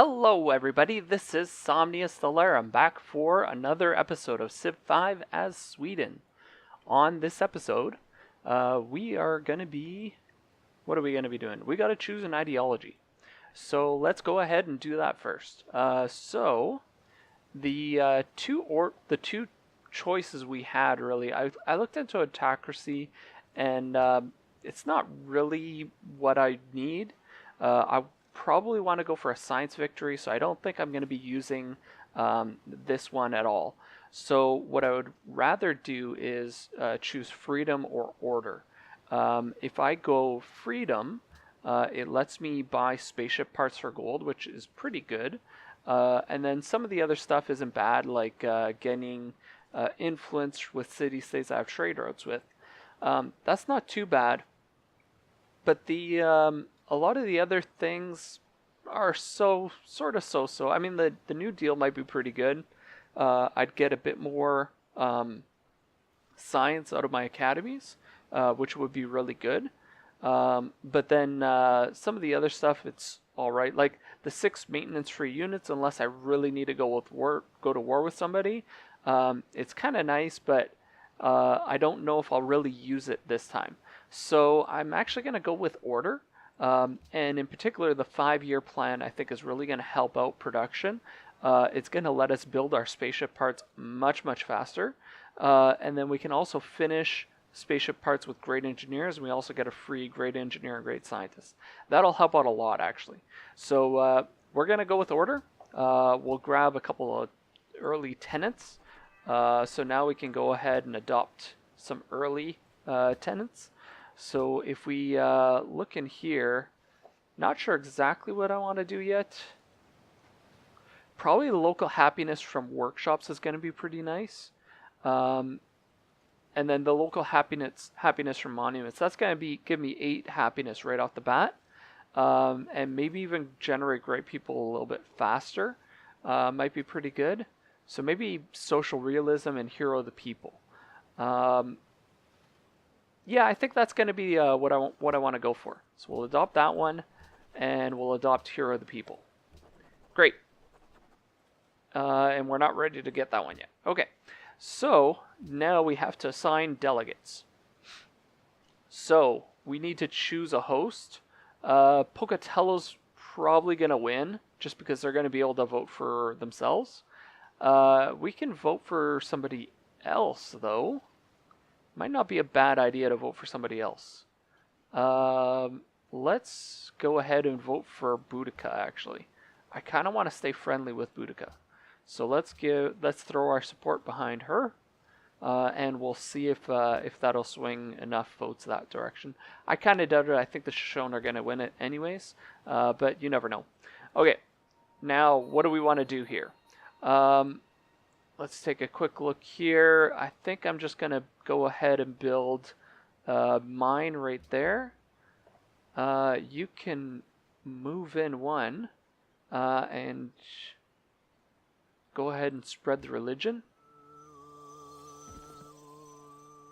Hello everybody, this is Somnia Stellarum back for another episode of Civ 5 as Sweden. On this episode, we are going to be... What are we going to be doing? We got to choose an ideology. So let's go ahead and do that first. The two choices we had really, I looked into autocracy, and it's not really what I need. I probably want to go for a science victory, so I don't think I'm going to be using this one at all. So what I would rather do is choose freedom or order. If I go freedom, it lets me buy spaceship parts for gold, which is pretty good. And then some of the other stuff isn't bad, like getting influence with city-states I have trade routes with. That's not too bad. But a lot of the other things are sort of so-so. I mean, the New Deal might be pretty good. I'd get a bit more science out of my academies, which would be really good. But then some of the other stuff, it's all right. Like the 6 maintenance-free units, unless I really need to go to war with somebody, it's kind of nice, but I don't know if I'll really use it this time. So I'm actually going to go with order. And in particular, the 5-year plan, I think, is really going to help out production. It's going to let us build our spaceship parts much, much faster. And then we can also finish spaceship parts with great engineers, and we also get a free great engineer and great scientist. That'll help out a lot, actually. So we're going to go with order. We'll grab a couple of early tenants. So now we can go ahead and adopt some early tenants. So if we look in here, not sure exactly what I want to do yet. Probably the local happiness from workshops is going to be pretty nice. And then the local happiness from monuments, that's going to give me 8 happiness right off the bat. And maybe even generate great people a little bit faster. Might be pretty good. So maybe social realism and hero of the people. Yeah, I think that's going to be what I want to go for. So we'll adopt that one, and we'll adopt Hero of the People. Great. And we're not ready to get that one yet. Okay, so now we have to assign delegates. So we need to choose a host. Pocatello's probably going to win, just because they're going to be able to vote for themselves. We can vote for somebody else, though. Might not be a bad idea to vote for somebody else. Let's go ahead and vote for Boudica, actually. I kind of want to stay friendly with Boudica. So let's throw our support behind her, and we'll see if that'll swing enough votes that direction. I kind of doubt it. I think the Shoshone are going to win it anyways, but you never know. Okay, now what do we want to do here? Let's take a quick look here. I think I'm just going to go ahead and build mine right there. You can move in one and go ahead and spread the religion.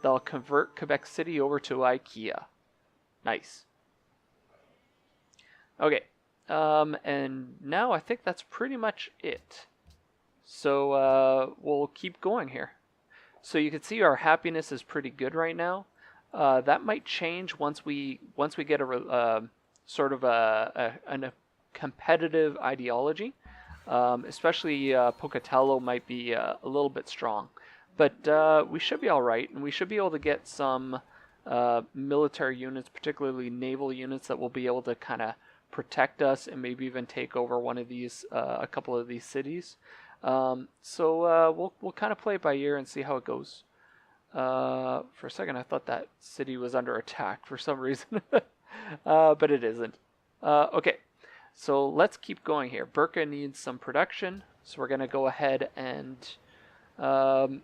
They'll convert Quebec City over to IKEA. Nice. Okay. And now I think that's pretty much it. So we'll keep going here. So you can see our happiness is pretty good right now. That might change once we get a sort of a competitive ideology. Especially Pocatello might be a little bit strong, but we should be all right, and we should be able to get some military units, particularly naval units, that will be able to kind of protect us and maybe even take over one of these, a couple of these cities. So we'll kind of play it by ear and see how it goes. For a second, I thought that city was under attack for some reason, but it isn't. Okay, so let's keep going here. Burka needs some production, so we're going to go ahead and do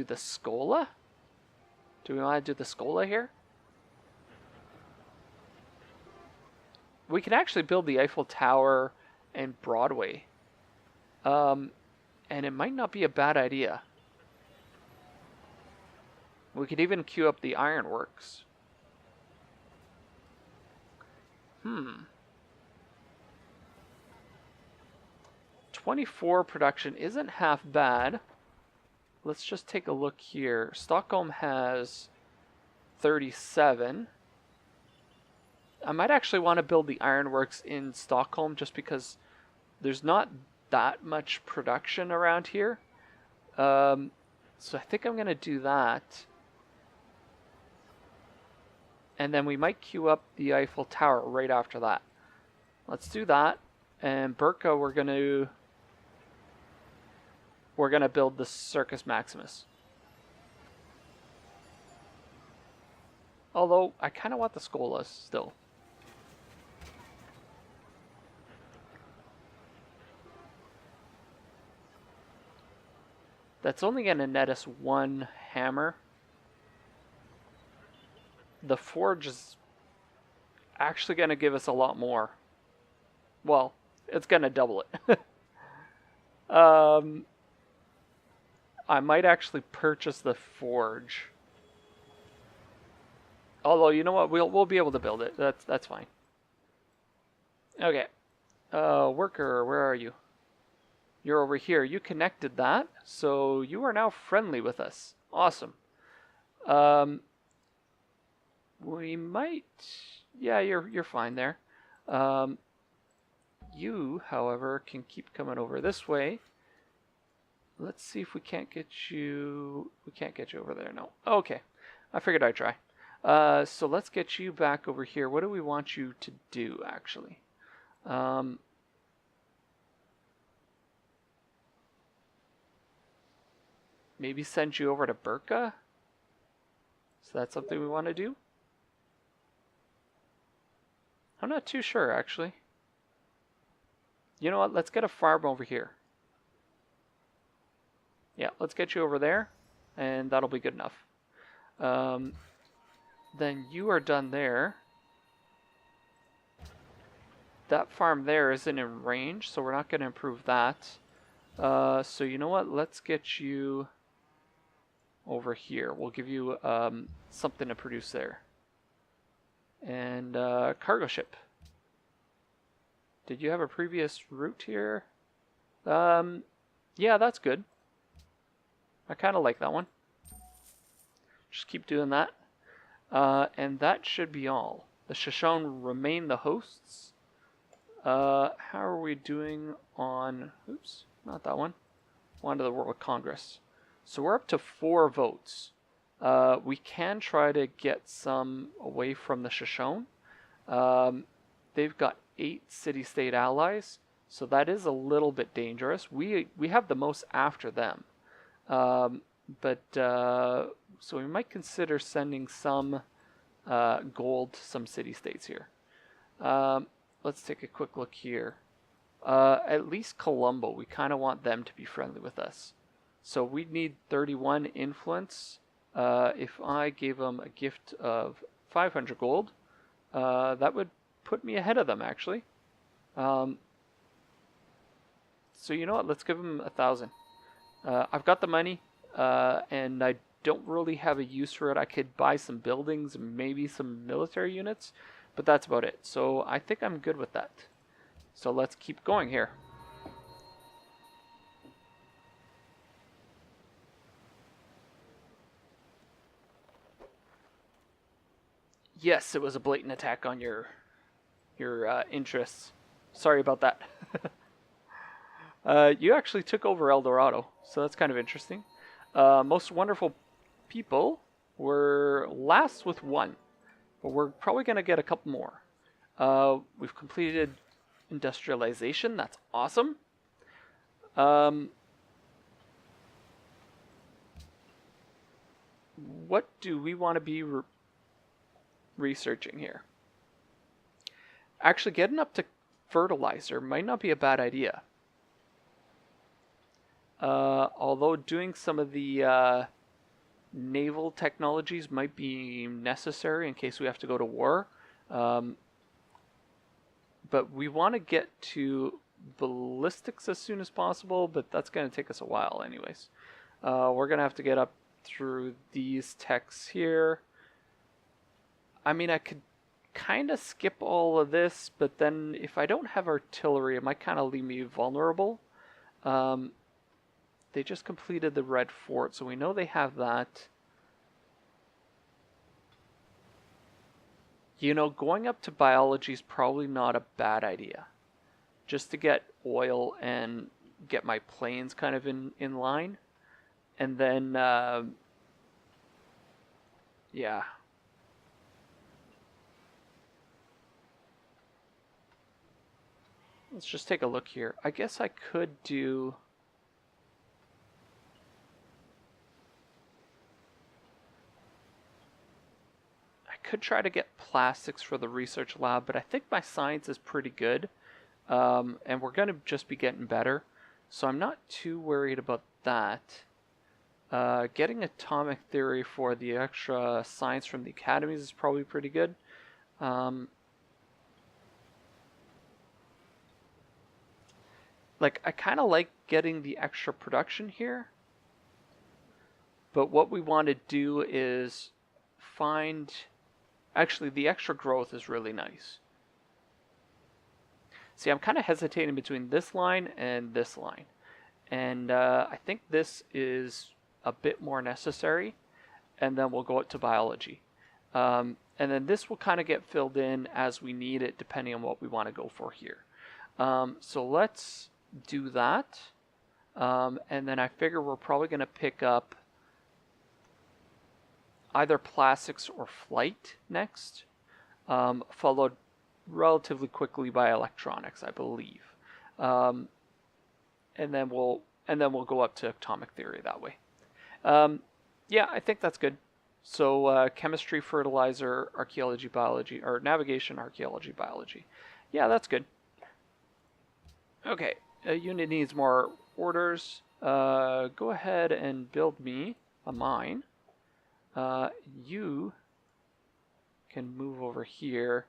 the Scola. Do we want to do the Scola here? We can actually build the Eiffel Tower and Broadway. And it might not be a bad idea. We could even queue up the ironworks. Hmm. 24 production isn't half bad. Let's just take a look here. Stockholm has 37. I might actually want to build the ironworks in Stockholm just because there's not that much production around here. So I think I'm going to do that. And then we might queue up the Eiffel Tower right after that. Let's do that. And Burka, we're gonna build the Circus Maximus. Although I kind of want the Scolas still. That's only gonna net us one hammer. The forge is actually gonna give us a lot more. Well, it's gonna double it. I might actually purchase the forge. Although, you know what? We'll be able to build it. That's fine. Okay. Worker, where are you? You're over here. You connected that, so you are now friendly with us. Awesome. We might. Yeah, you're fine there. You, however, can keep coming over this way. Let's see if we can't get you. We can't get you over there. No. Okay. I figured I'd try. So let's get you back over here. What do we want you to do, actually? Maybe send you over to Burka? Is that something we want to do? I'm not too sure, actually. You know what? Let's get a farm over here. Yeah, let's get you over there, and that'll be good enough. Then you are done there. That farm there isn't in range, so we're not going to improve that. So you know what? Let's get you over here. We'll give you something to produce there. And cargo ship. Did you have a previous route here? Yeah, that's good. I kind of like that one. Just keep doing that. And that should be all. The Shoshone remain the hosts. How are we doing on... Oops, not that one. On to the World Congress. So we're up to 4 votes. We can try to get some away from the Shoshone. They've got 8 city-state allies, so that is a little bit dangerous. We have the most after them. So we might consider sending some gold to some city-states here. Let's take a quick look here. At least Colombo, we kind of want them to be friendly with us. So we need 31 influence. If I gave them a gift of 500 gold, that would put me ahead of them, actually. So you know what? Let's give them 1,000. I've got the money, and I don't really have a use for it. I could buy some buildings and maybe some military units, but that's about it. So I think I'm good with that. So let's keep going here. Yes, it was a blatant attack on your interests. Sorry about that. You actually took over El Dorado, so that's kind of interesting. Most wonderful people were last with 1, but we're probably going to get a couple more. We've completed industrialization. That's awesome. What do we want to be researching here? Actually, getting up to fertilizer might not be a bad idea. Although doing some of the naval technologies might be necessary in case we have to go to war. But we want to get to ballistics as soon as possible, but that's going to take us a while anyways. We're going to have to get up through these techs here. I mean, I could kind of skip all of this, but then if I don't have artillery, it might kind of leave me vulnerable. They just completed the red fort, so we know they have that. You know, going up to biology is probably not a bad idea. Just to get oil and get my planes kind of in line. And then, yeah. Let's just take a look here. I guess I could do... could try to get plastics for the research lab, but I think my science is pretty good, and we're going to just be getting better, so I'm not too worried about that. Getting atomic theory for the extra science from the academies is probably pretty good. Like, I kind of like getting the extra production here, but what we want to do is find... Actually, the extra growth is really nice. See, I'm kind of hesitating between this line and this line. And I think this is a bit more necessary. And then we'll go out to biology. And then this will kind of get filled in as we need it, depending on what we want to go for here. So let's do that. And then I figure we're probably going to pick up either plastics or flight next, followed relatively quickly by electronics, I believe, and then we'll go up to atomic theory that way. Yeah, I think that's good. So chemistry, fertilizer, archaeology, biology, or navigation, archaeology, biology. Yeah, that's good. Okay, a unit needs more orders. Go ahead and build me a mine. You can move over here,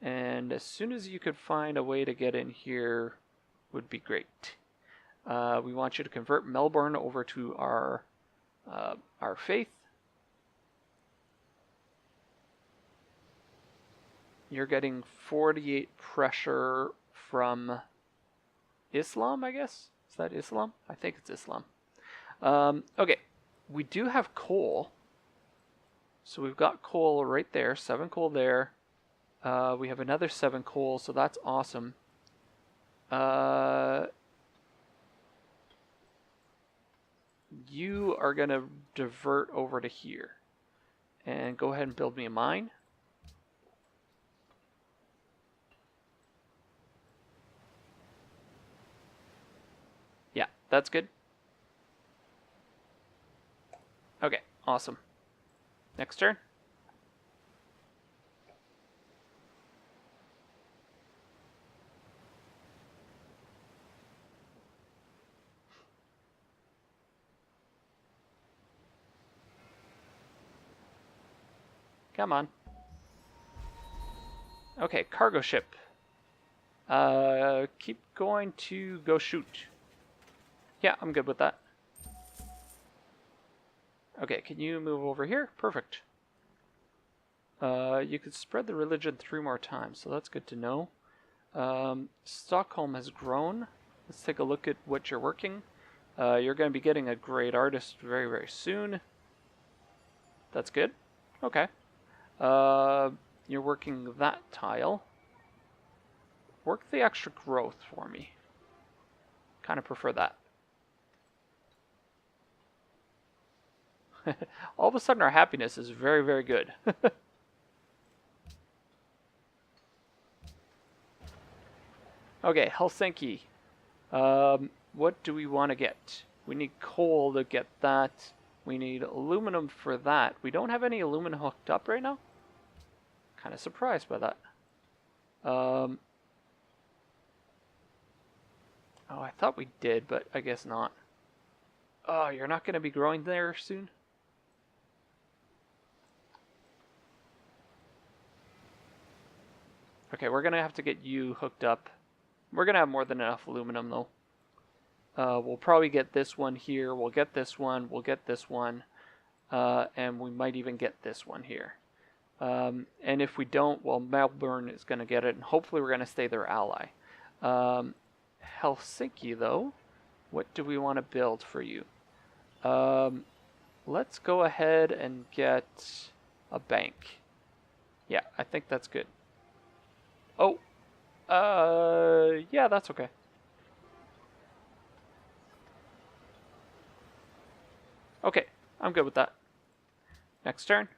and as soon as you could find a way to get in here would be great. We want you to convert Melbourne over to our faith. You're getting 48 pressure from Islam, I guess? Is that Islam? I think it's Islam. Okay, we do have coal. So we've got coal right there, 7 coal there. We have another 7 coal, so that's awesome. You are going to divert over to here. And go ahead and build me a mine. Yeah, that's good. Okay, awesome. Next turn. Come on. Okay, cargo ship. Keep going to go shoot. Yeah, I'm good with that. Okay, can you move over here? Perfect. You could spread the religion 3 more times, so that's good to know. Stockholm has grown. Let's take a look at what you're working. You're going to be getting a great artist very, very soon. That's good. Okay. You're working that tile. Work the extra growth for me. Kind of prefer that. All of a sudden our happiness is very, very good. Okay, Helsinki. What do we want to get? We need coal to get that. We need aluminum for that. We don't have any aluminum hooked up right now. Kind of surprised by that. Oh, I thought we did, but I guess not. Oh, you're not going to be growing there soon? Okay, we're going to have to get you hooked up. We're going to have more than enough aluminum, though. We'll probably get this one here. We'll get this one. We'll get this one. And we might even get this one here. And if we don't, well, Melbourne is going to get it, and hopefully we're going to stay their ally. Helsinki, though, what do we want to build for you? Let's go ahead and get a bank. Yeah, I think that's good. Oh, yeah, that's okay. Okay, I'm good with that. Next turn.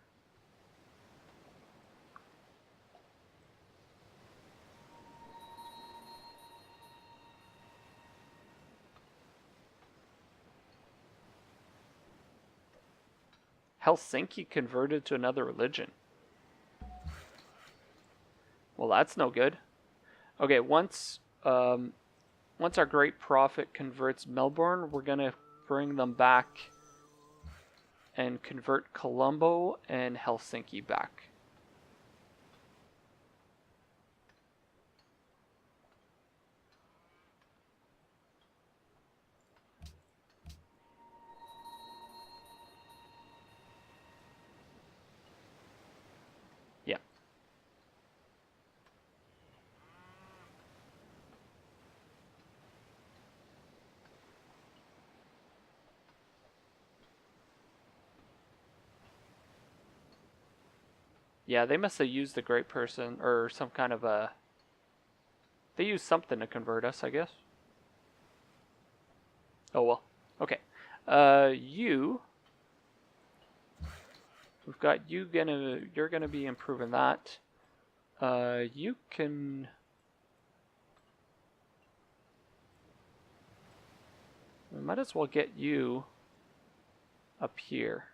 Helsinki converted to another religion. Well, that's no good. Okay, once our Great Prophet converts Melbourne, we're gonna bring them back and convert Colombo and Helsinki back. Yeah. Yeah, they must have used the Great Person or some kind of a... They used something to convert us, I guess. Oh well. Okay. We've got you you're gonna be improving that. You can... We might as well get you up here.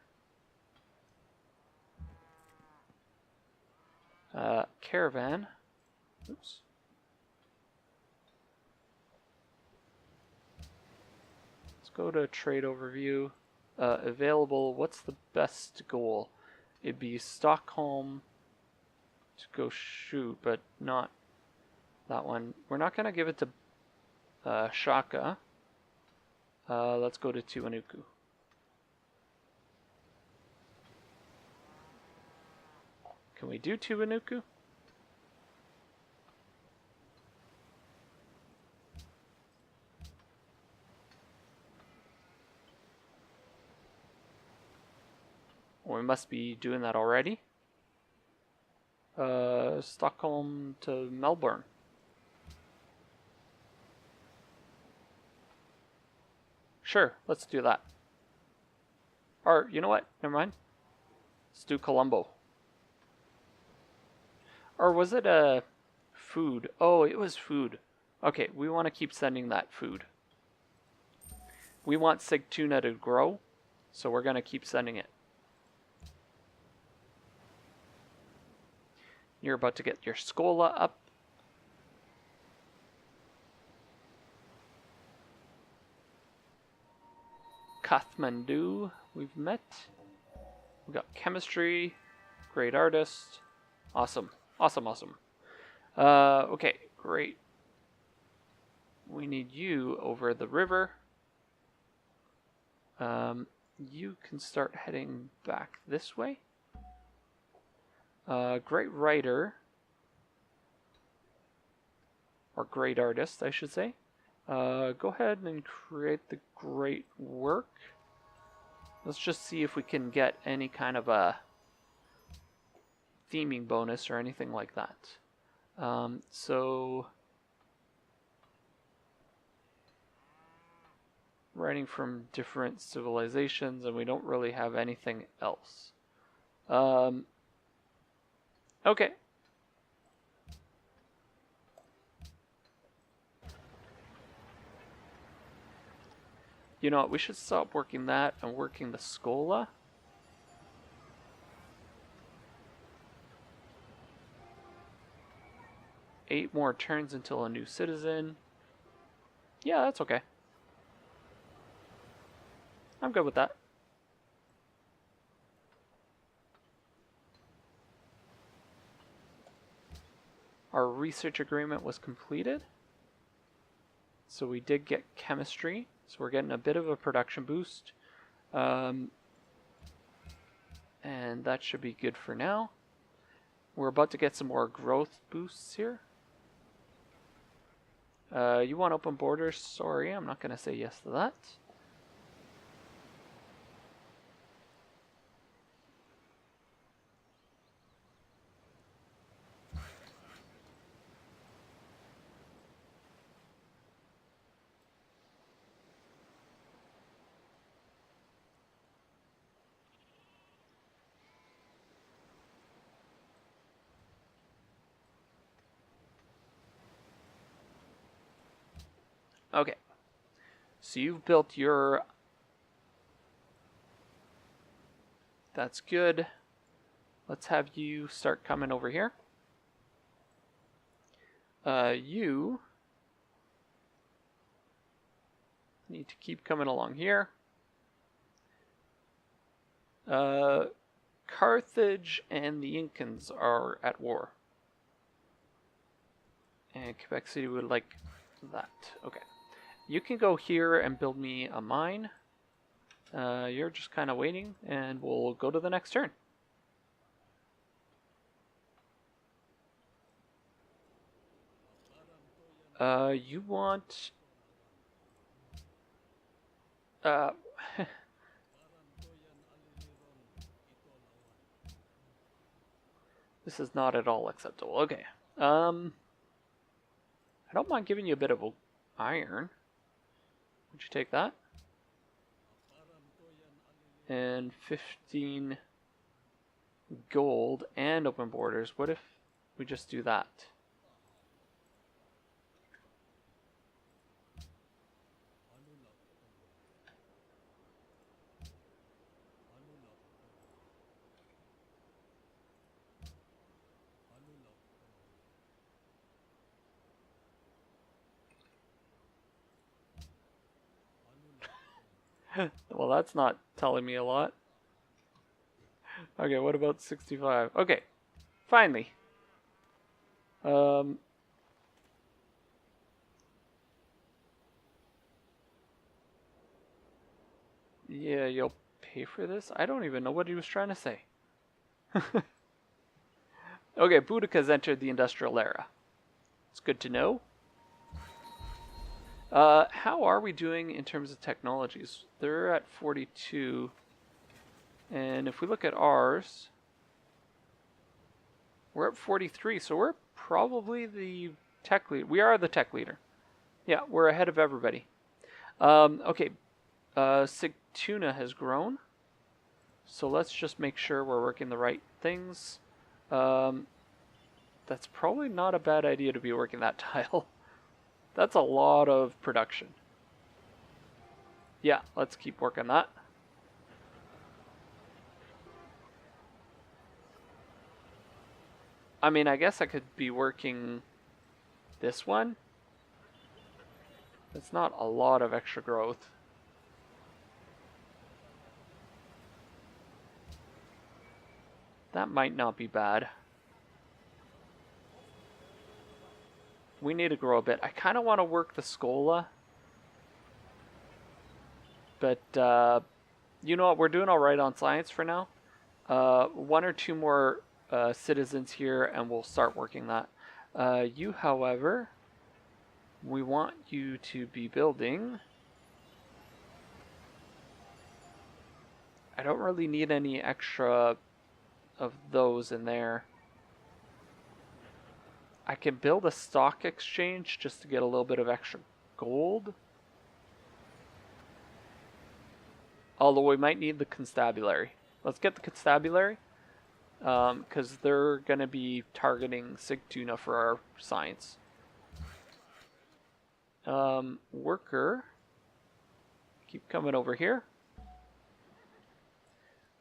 Caravan. Oops. Let's go to trade overview. Available, what's the best goal? It'd be Stockholm to go shoot, but not that one. We're not going to give it to Shaka. Let's go to Tiwanuku. Can we do Tiwanuku? We must be doing that already. Stockholm to Melbourne. Sure, let's do that. Or, you know what? Never mind. Let's do Colombo. Or was it a food? Oh, it was food. Okay, we want to keep sending that food. We want Sigtuna to grow, so we're going to keep sending it. You're about to get your Scola up. Kathmandu, we've met. We got chemistry, great artist. Awesome, awesome, awesome. Okay, great. We need you over the river. You can start heading back this way. Great writer, or great artist, I should say. Go ahead and create the great work. Let's just see if we can get any kind of a theming bonus or anything like that. So, writing from different civilizations, and we don't really have anything else. Okay. You know what, we should stop working that and working the Scola. Eight more turns until a new citizen. Yeah, that's okay. I'm good with that. Our research agreement was completed. So we did get chemistry. So we're getting a bit of a production boost. And that should be good for now. We're about to get some more growth boosts here. You want open borders? Sorry, I'm not going to say yes to that. Okay. So you've built your... That's good. Let's have you start coming over here. You need to keep coming along here. Carthage and the Incans are at war. And Quebec City would like that. Okay. You can go here and build me a mine. You're just kind of waiting, and we'll go to the next turn. You want... This is not at all acceptable. Okay. I don't mind giving you a bit of iron. Would you take that? And 15 gold and open borders. What if we just do that? Well, that's not telling me a lot. Okay, what about 65? Okay, finally. Yeah, you'll pay for this? I don't even know what he was trying to say. Okay, Boudica's entered the industrial era. It's good to know. How are we doing in terms of technologies? They're at 42. And if we look at ours, we're at 43. So we're probably the tech lead. We are the tech leader. Yeah, we're ahead of everybody. Okay, Sigtuna has grown. So let's just make sure we're working the right things. That's probably not a bad idea to be working that tile. That's a lot of production. Yeah, let's keep working that. I mean, I guess I could be working this one. It's not a lot of extra growth. That might not be bad. We need to grow a bit. I kind of want to work the Scola. But, you know what? We're doing all right on science for now. One or two more citizens here, and we'll start working that. You, however, we want you to be building... I don't really need any extra of those in there. I can build a stock exchange just to get a little bit of extra gold. Although we might need the constabulary. Let's get the constabulary. Because they're going to be targeting Sigtuna for our science. Worker. Keep coming over here.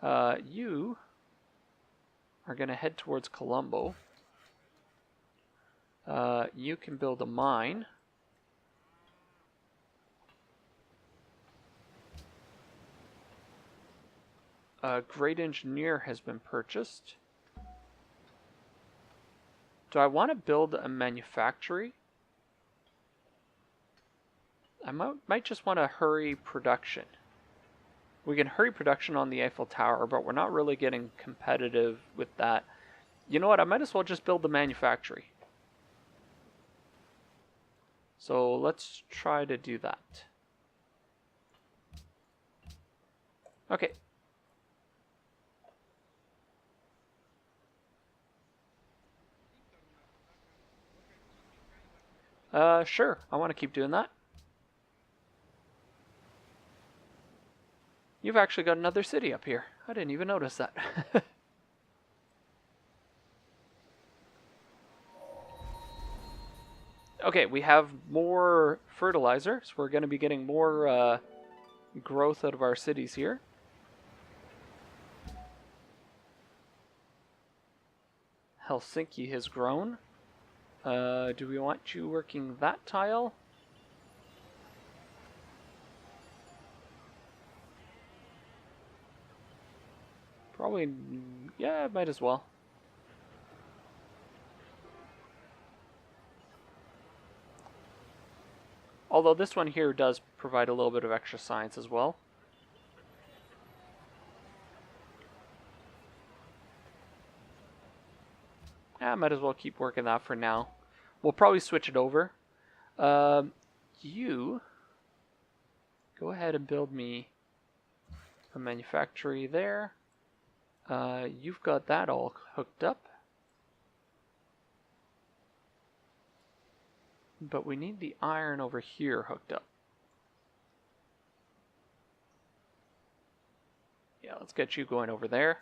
You are going to head towards Colombo. You can build a mine. A great engineer has been purchased. Do I want to build a manufactory? I might just want to hurry production. We can hurry production on the Eiffel Tower, but we're not really getting competitive with that. You know what? I might as well just build the manufactory. So let's try to do that. Okay. Sure. I want to keep doing that. You've actually got another city up here. I didn't even notice that. Okay, we have more fertilizer, so we're going to be getting more growth out of our cities here. Helsinki has grown. Do we want you working that tile? Probably, yeah, might as well. Although this one here does provide a little bit of extra science as well. Yeah, might as well keep working that for now. We'll probably switch it over. You go ahead and build me a manufactory there. You've got that all hooked up. But we need the iron over here hooked up. Yeah, let's get you going over there.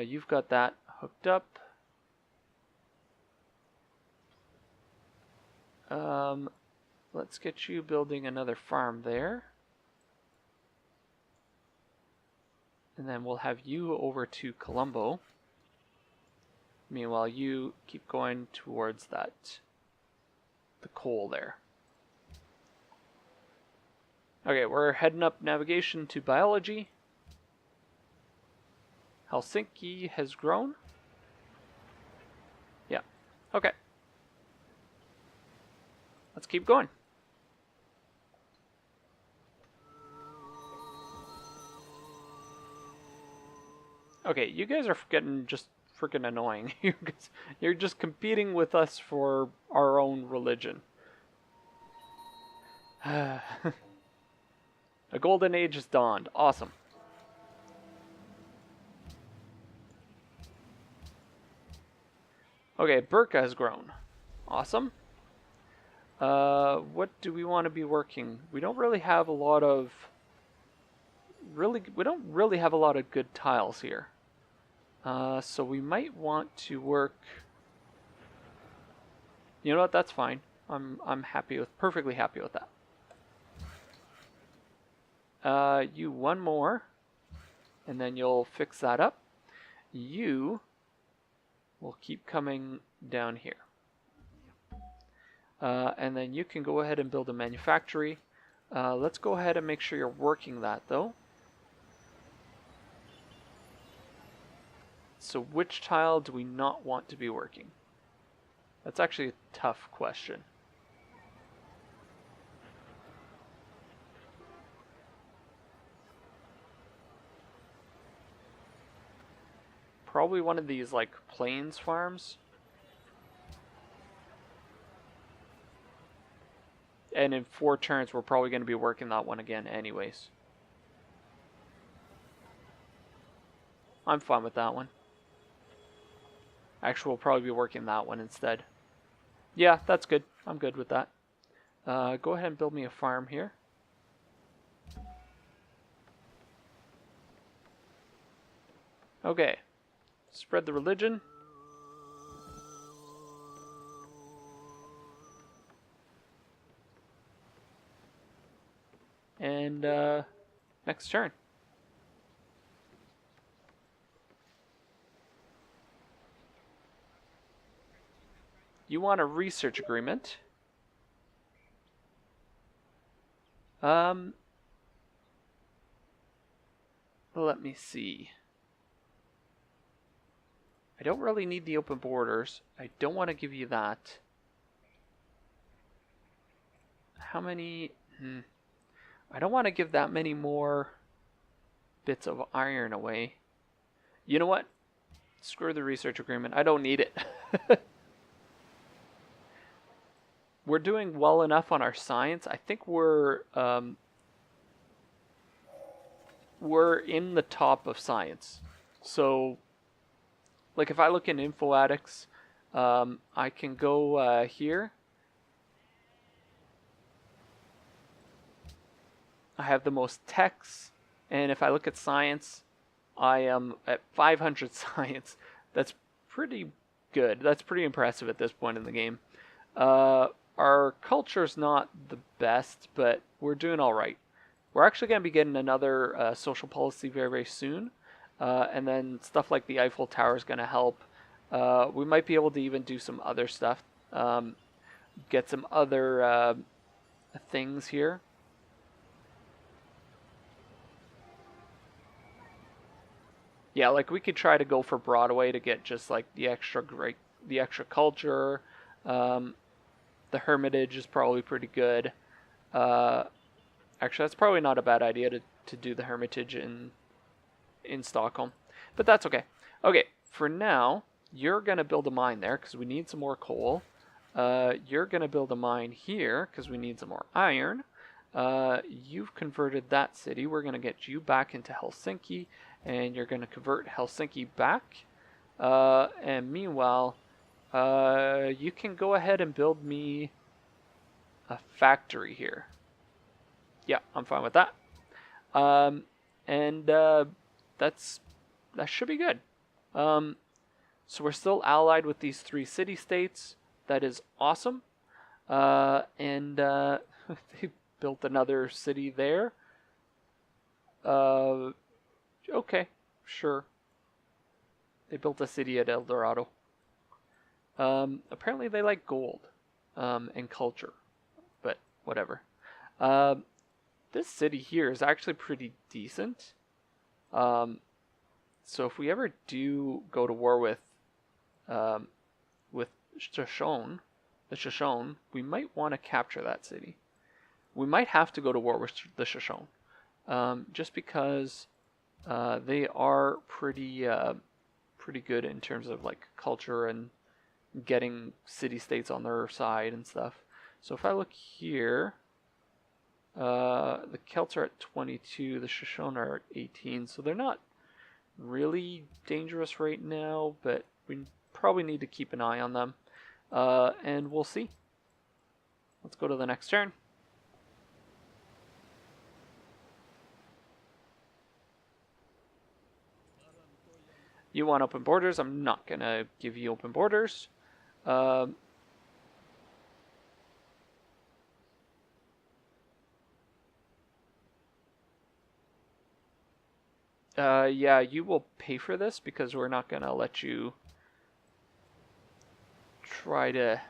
You've got that hooked up. Let's get you building another farm there. And then we'll have you over to Colombo. Meanwhile, you keep going towards the coal there. Okay, we're heading up navigation to biology. Helsinki has grown. Yeah, okay. Let's keep going. Okay, you guys are getting just freaking annoying. You're just competing with us for our own religion. A golden age has dawned. Awesome. Okay, Burka has grown. Awesome. What do we want to be working? We don't really have a lot of... we don't really have a lot of good tiles here. So we might want to work... You know what? That's fine. I'm perfectly happy with that. You one more, and then you'll fix that up. You will keep coming down here. And then you can go ahead and build a manufactory. Let's go ahead and make sure you're working that though. So which tile do we not want to be working? That's actually a tough question. Probably one of these like plains farms. And in 4 turns we're probably going to be working that one again anyways. I'm fine with that one. Actually, we'll probably be working that one instead. Yeah, that's good. I'm good with that. Go ahead and build me a farm here. Okay. Spread the religion. And next turn. You want a research agreement. Let me see. I don't really need the open borders. I don't want to give you that. How many? I don't want to give that many more bits of iron away. You know what? Screw the research agreement. I don't need it. We're doing well enough on our science. I think we're in the top of science. So, like if I look in Infoatics, I can go here. I have the most techs, and if I look at science, I am at 500 science. That's pretty good. That's pretty impressive at this point in the game. Our culture's not the best, but we're doing all right. We're actually going to be getting another social policy very, very soon. And then stuff like the Eiffel Tower is going to help. We might be able to even do some other stuff. Get some other things here. Yeah, like we could try to go for Broadway to get just like the extra culture. The Hermitage is probably pretty good. Actually, that's probably not a bad idea to do the Hermitage in Stockholm. But that's okay. Okay, for now, you're going to build a mine there because we need some more coal. You're going to build a mine here because we need some more iron. You've converted that city. We're going to get you back into Helsinki, and you're going to convert Helsinki back. And meanwhile, you can go ahead and build me a factory here. Yeah, I'm fine with that. That should be good. So we're still allied with these 3 city-states. That is awesome. They built another city there. Okay, sure. They built a city at El Dorado. Apparently they like gold and culture, but whatever. This city here is actually pretty decent. So if we ever do go to war with Shoshone, the Shoshone, we might want to capture that city. We might have to go to war with the Shoshone, just because they are pretty good in terms of like culture and getting city-states on their side and stuff. So if I look here, the Celts are at 22, the Shoshone are at 18, so they're not really dangerous right now, but we probably need to keep an eye on them, and we'll see. Let's go to the next turn. You want open borders? I'm not going to give you open borders. Yeah, you will pay for this because we're not going to let you try to...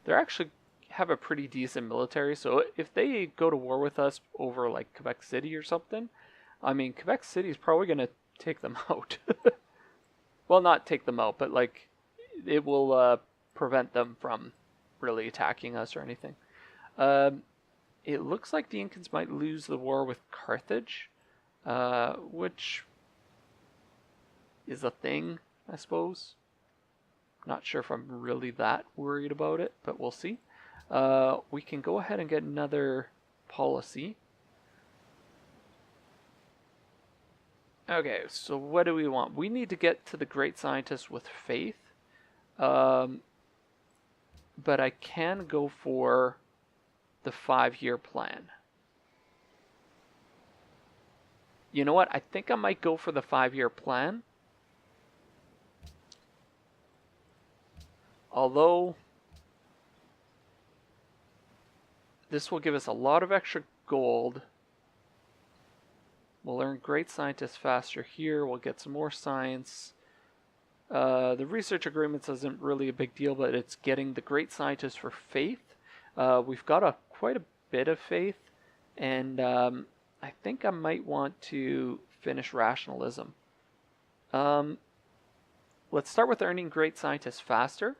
They're actually have a pretty decent military, so if they go to war with us over like Quebec City or something, I mean, Quebec City is probably going to take them out. Well, not take them out, but like it will prevent them from really attacking us or anything. It looks like the Incans might lose the war with Carthage, which is a thing, I suppose. Not sure if I'm really that worried about it, but we'll see. We can go ahead and get another policy. Okay, so what do we want? We need to get to the great scientist with faith. But I can go for the 5-year plan. You know what? I think I might go for the 5-year plan. Although this will give us a lot of extra gold. We'll learn great scientists faster here. We'll get some more science. The research agreements isn't really a big deal, but it's getting the great scientists for faith. We've got quite a bit of faith, and I think I might want to finish rationalism. Let's start with earning great scientists faster,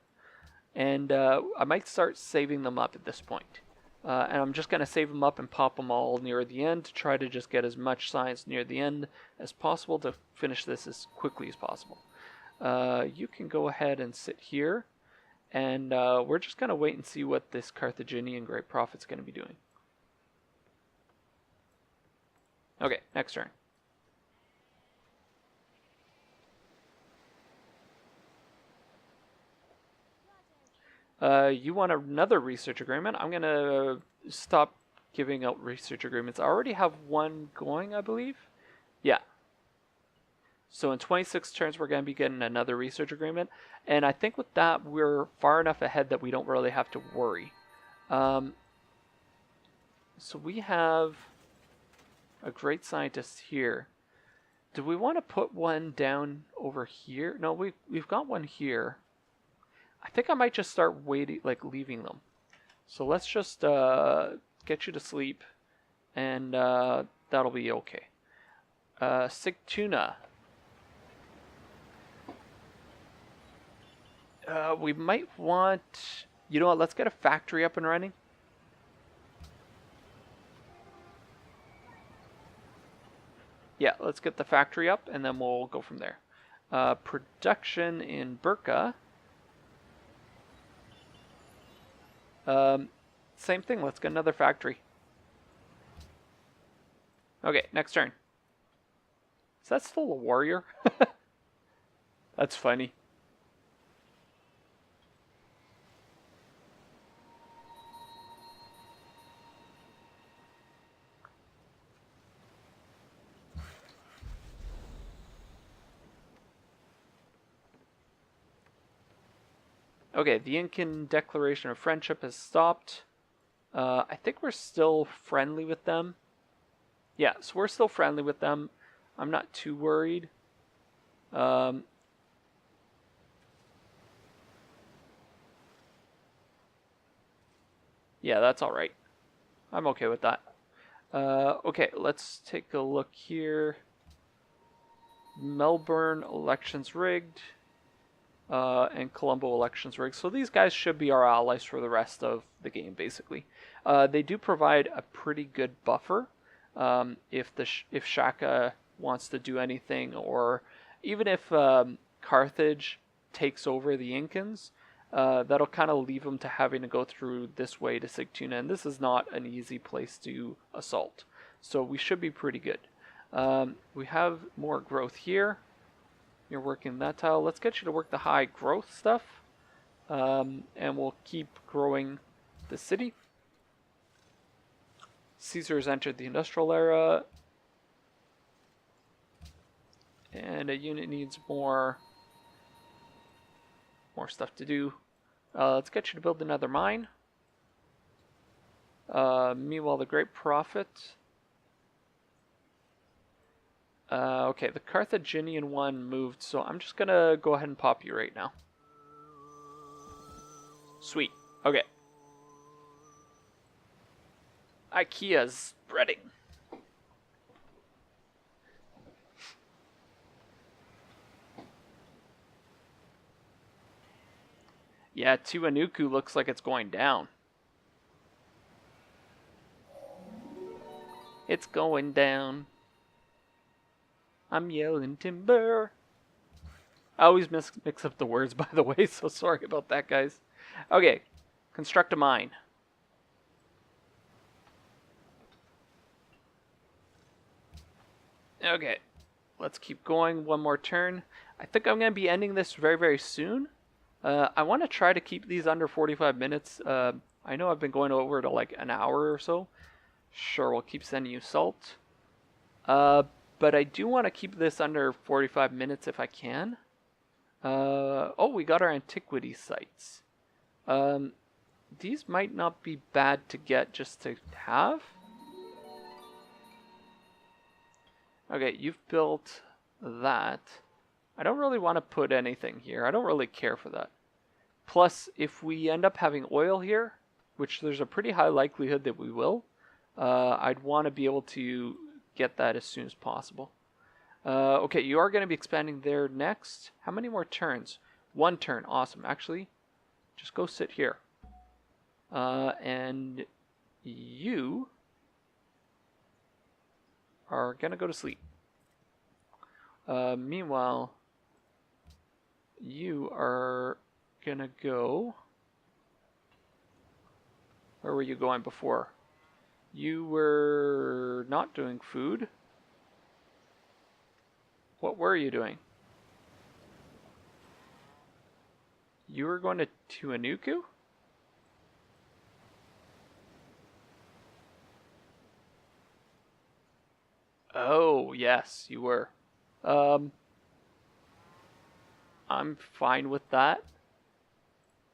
and I might start saving them up at this point. And I'm just going to save them up and pop them all near the end to try to just get as much science near the end as possible to finish this as quickly as possible. You can go ahead and sit here, and we're just going to wait and see what this Carthaginian Great Prophet's going to be doing. Okay, next turn. You want another research agreement? I'm going to stop giving out research agreements. I already have one going, I believe. Yeah. So in 26 turns, we're going to be getting another research agreement. And I think with that, we're far enough ahead that we don't really have to worry. So we have a great scientist here. Do we want to put one down over here? No, we've got one here. I think I might just start waiting, like leaving them. So let's just get you to sleep, and that'll be okay. Sigtuna. We might want, you know what, let's get a factory up and running. Yeah, let's get the factory up, and then we'll go from there. Production in Burka. Same thing, let's get another factory. Okay, next turn. Is that still a warrior? That's funny. Okay, the Incan Declaration of Friendship has stopped. I think we're still friendly with them. Yeah, so we're still friendly with them. I'm not too worried. Yeah, that's all right. I'm okay with that. Okay, let's take a look here. Melbourne elections rigged. And Colombo elections rigged. So these guys should be our allies for the rest of the game, basically. They do provide a pretty good buffer if Shaka wants to do anything, or even if Carthage takes over the Incans, that'll kind of leave them to having to go through this way to Sigtuna, and this is not an easy place to assault. So we should be pretty good. We have more growth here. You're working that tile. Let's get you to work the high growth stuff. And we'll keep growing the city. Caesar's entered the industrial era. And a unit needs more stuff to do. Let's get you to build another mine. Meanwhile, the Great Prophet. Okay, the Carthaginian one moved, so I'm just gonna go ahead and pop you right now. Sweet. Okay. IKEA's spreading. Yeah, Tiwanuku looks like it's going down. It's going down. I'm yelling timber. I always mix up the words, by the way, so sorry about that, guys. Okay, construct a mine. Okay, let's keep going. One more turn. I think I'm going to be ending this very, very soon. I want to try to keep these under 45 minutes. I know I've been going over to like an hour or so. Sure, we'll keep sending you salt. But I do want to keep this under 45 minutes if I can. Oh, we got our antiquity sites. These might not be bad to get just to have. Okay, you've built that. I don't really want to put anything here. I don't really care for that. Plus, if we end up having oil here, which there's a pretty high likelihood that we will, I'd want to be able to get that as soon as possible. Okay, you are going to be expanding there next. How many more turns? One turn. Awesome. Actually, just go sit here. And you are gonna go to sleep. Meanwhile, you are gonna go... Where were you going before? You were not doing food. What were you doing? You were going to Tuanuku? Oh, yes, you were. I'm fine with that.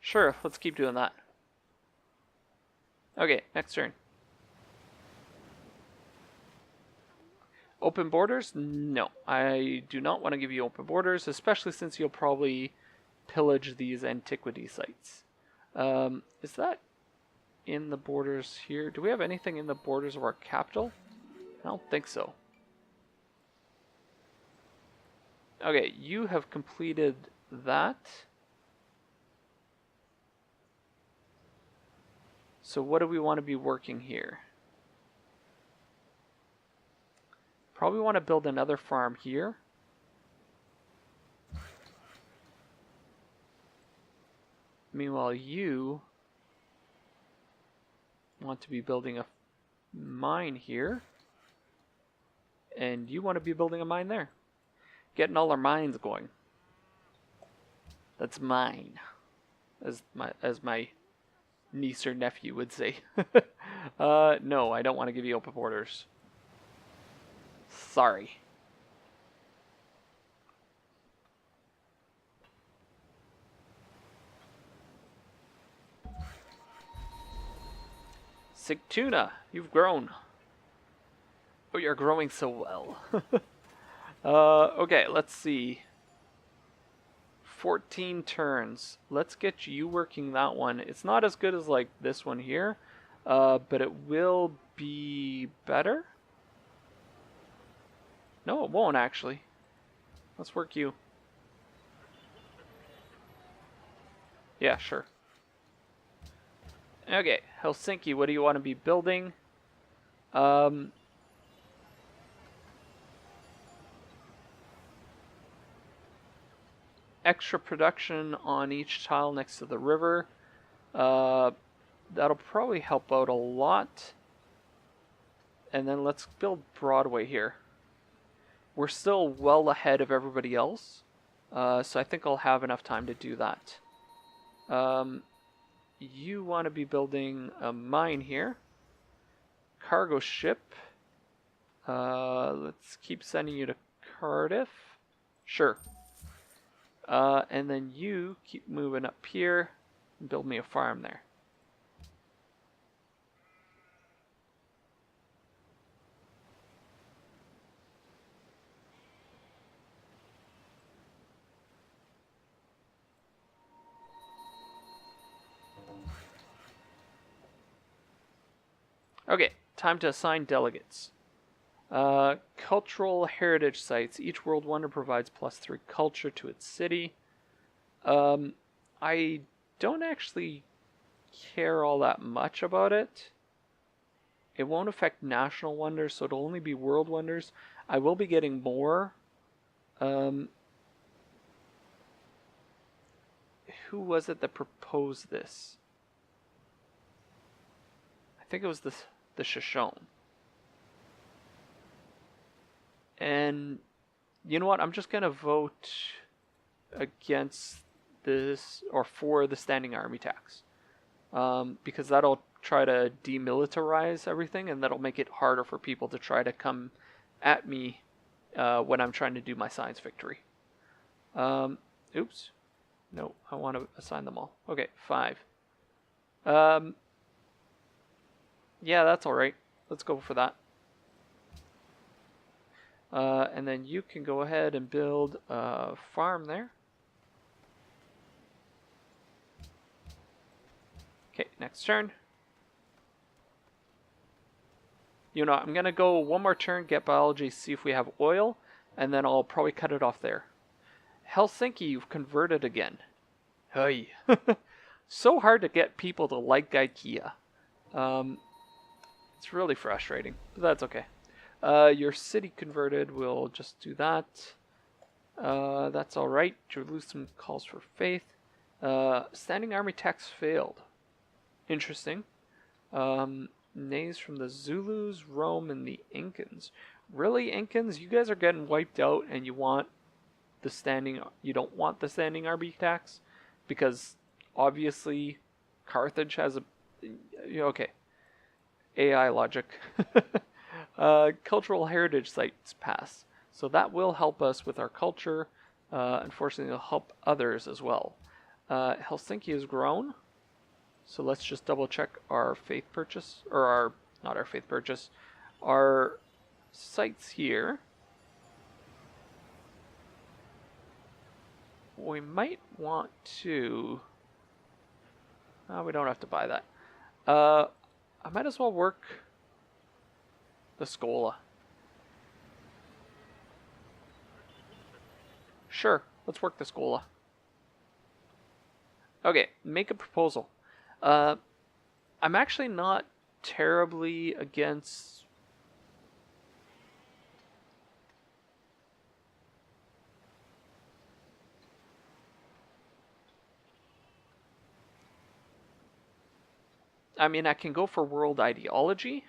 Sure, let's keep doing that. Okay, next turn. Open borders? No, I do not want to give you open borders, especially since you'll probably pillage these antiquity sites. Is that in the borders here? Do we have anything in the borders of our capital? I don't think so. Okay, you have completed that. So what do we want to be working here? Probably want to build another farm here. Meanwhile, you want to be building a mine here. And you want to be building a mine there. Getting all our mines going. That's mine. As my niece or nephew would say. No, I don't want to give you open borders. Sorry. Sigtuna, you've grown. Oh, you're growing so well. Okay, let's see. 14 turns. Let's get you working that one. It's not as good as like this one here, but it will be better. No, it won't actually. Let's work you. Yeah, sure. Okay, Helsinki, what do you want to be building? Extra production on each tile next to the river. That'll probably help out a lot. And then let's build Broadway here. We're still well ahead of everybody else, so I think I'll have enough time to do that. You want to be building a mine here. Cargo ship. Let's keep sending you to Cardiff. Sure. And then you keep moving up here and build me a farm there. Okay, time to assign delegates. Cultural heritage sites. Each world wonder provides +3 culture to its city. I don't actually care all that much about it. It won't affect national wonders, so it'll only be world wonders. I will be getting more. Who was it that proposed this? I think it was the Shoshone. And you know what? I'm just going to vote against this, or for the standing army tax. Because that'll try to demilitarize everything, and that'll make it harder for people to try to come at me when I'm trying to do my science victory. Oops. No, I want to assign them all. Okay, 5. Yeah, that's alright. Let's go for that. And then you can go ahead and build a farm there. Okay, next turn. You know, I'm going to go one more turn, get biology, see if we have oil, and then I'll probably cut it off there. Helsinki, you've converted again. Hey. So hard to get people to like IKEA. It's really frustrating, but that's okay. Your city converted, we'll just do that. That's alright. Jerusalem calls for faith. Standing army tax failed. Interesting. Nays from the Zulus, Rome, and the Incans. Really, Incans? You guys are getting wiped out and you want the standing... You don't want the standing army tax? Because, obviously, Carthage has a... Okay. AI logic. Cultural heritage sites pass. So that will help us with our culture. Unfortunately, it'll help others as well. Helsinki has grown. So let's just double check our faith purchase. Or our... Not our faith purchase. Our sites here. We might want to... we don't have to buy that. I might as well work the Scola. Sure, let's work the Scola. Okay, make a proposal. I'm actually not terribly against... I mean, I can go for world ideology.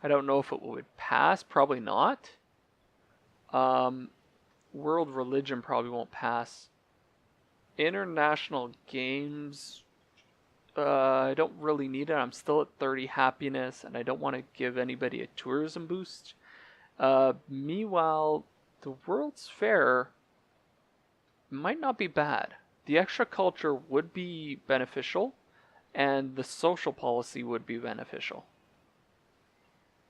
I don't know if it would pass. Probably not. World religion probably won't pass. International games. I don't really need it. I'm still at 30 happiness, and I don't want to give anybody a tourism boost. Meanwhile, the World's Fair might not be bad. The extra culture would be beneficial, and the social policy would be beneficial.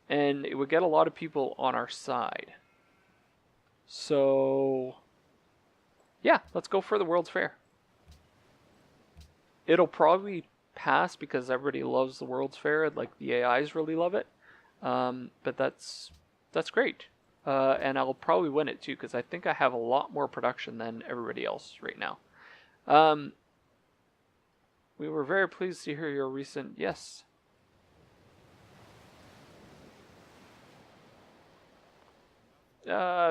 And it would get a lot of people on our side. So, yeah, let's go for the World's Fair. It'll probably pass because everybody loves the World's Fair. Like, the AIs really love it. But that's great. And I'll probably win it too, because I think I have a lot more production than everybody else right now. We were very pleased to hear your recent... Yes.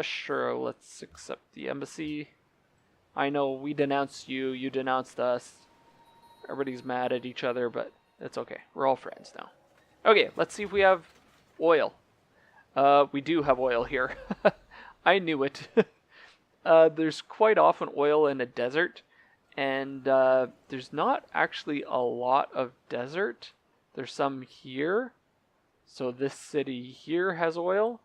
Sure, let's accept the embassy. I know we denounced you, you denounced us. Everybody's mad at each other, but it's okay. We're all friends now. Okay, let's see if we have oil. We do have oil here. I knew it. There's quite often oil in a desert, and there's not actually a lot of desert. There's some here. So this city here has oil,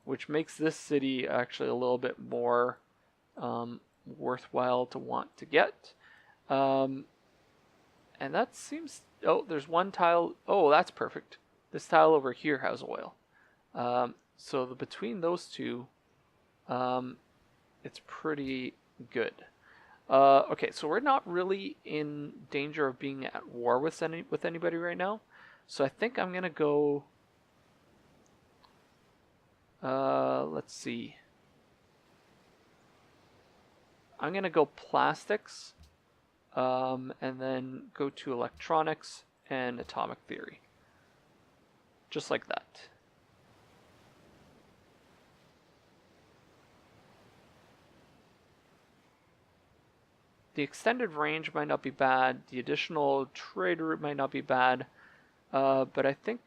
which makes this city actually a little bit more worthwhile to want to get. And that seems... Oh, there's one tile. Oh, that's perfect. This tile over here has oil. So between those two, it's pretty good. Okay, so we're not really in danger of being at war with anybody right now. So I think I'm going to go... let's see. I'm going to go plastics, and then go to electronics and atomic theory. Just like that. The extended range might not be bad. The additional trade route might not be bad. But I think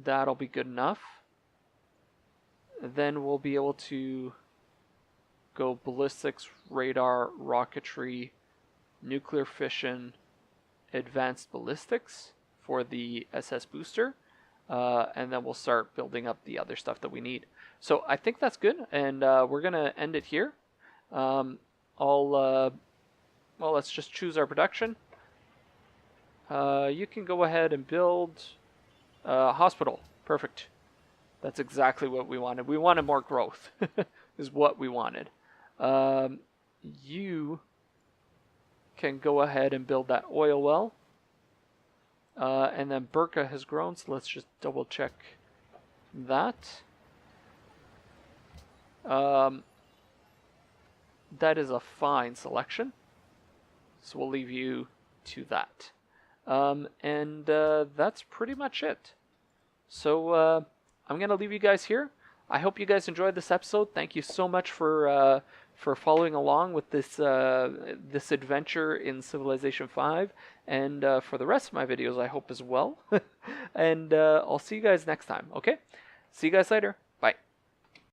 that'll be good enough. Then we'll be able to go ballistics, radar, rocketry, nuclear fission, advanced ballistics for the SS booster. And then we'll start building up the other stuff that we need. So I think that's good. And we're going to end it here. Well, let's just choose our production. You can go ahead and build a hospital. Perfect. That's exactly what we wanted. We wanted more growth, is what we wanted. You can go ahead and build that oil well. And then Burka has grown, so let's just double check that. that is a fine selection. So we'll leave you to that. And that's pretty much it. So I'm going to leave you guys here. I hope you guys enjoyed this episode. Thank you so much for following along with this this adventure in Civilization 5, and for the rest of my videos, I hope as well. And I'll see you guys next time. Okay, see you guys later.